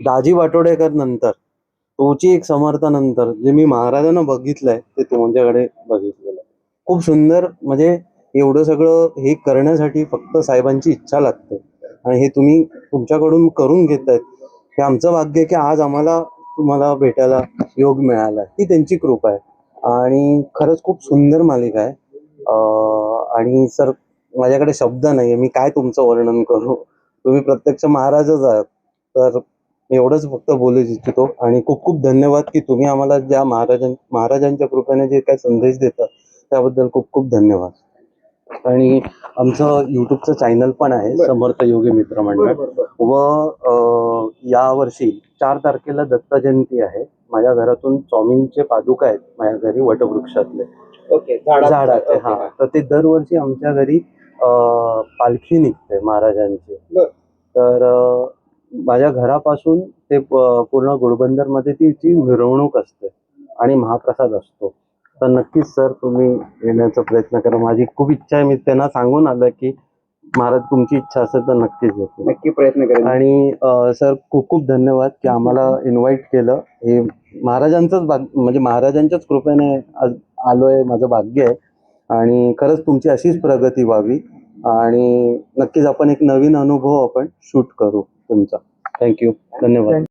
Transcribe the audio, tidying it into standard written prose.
दाजी वाटोडेकर नंतर तोची एक समर्थानंतर जे मी महाराजांना बघितलंय ते तुमच्याकडे बघितलेलं आहे. खूप सुंदर. म्हणजे एवढं सगळं हे करण्यासाठी फक्त साहेबांची इच्छा लागते आणि हे तुम्ही तुमच्याकडून करून घेतायत. हे आमचं भाग्य आहे की आज आम्हाला तुम्हाला भेटायला योग मिळाला. ही त्यांची कृपा आहे आणि खरंच खूप सुंदर मालिका आहे. आणि सर माझ्याकडे शब्द नाही, मी काय तुमचं वर्णन करू. तुम्ही प्रत्यक्ष महाराजच आहात. तर एवढंच फक्त बोलू इच्छितो आणि खूप खूप धन्यवाद की तुम्ही आम्हाला ज्या महाराजांच्या कृपेने जे काही संदेश देतात त्याबद्दल खूप खूप धन्यवाद. आणि आमचं युट्यूबचं चॅनल पण आहे समर्थ योगी मित्र मंडळ. व यावर्षी 4 तारखेला दत्त जयंती आहे. माझ्या घरातून स्वामींचे पादुका आहेत माझ्या घरी वटवृक्षातले. ओके. झाडाचे. हा, तर ते दरवर्षी आमच्या घरी पालखी निघते महाराजांची. तर माझ्या घरापासून ते पूर्ण घोडबंदर मध्ये ती मिरवणूक असते आणि महाप्रसाद असतो. तर नक्कीच सर तुम्ही येण्याचा प्रयत्न करा. माझी खूप इच्छा आहे. मी त्यांना सांगून आलं की महाराज तुमची इच्छा असेल तर नक्कीच येतो. नक्की प्रयत्न करेन. आणि सर खूप खूप धन्यवाद की आम्हाला इन्व्हाइट केलं. हे महाराजांचंच म्हणजे महाराजांच्याच कृपेने आज आलोय, माझं भाग्य आहे. आणि खरंच तुमची अशीच प्रगती व्हावी आणि नक्कीच आपण एक नवीन अनुभव आपण शूट करू तुमचा. थँक्यू. धन्यवाद.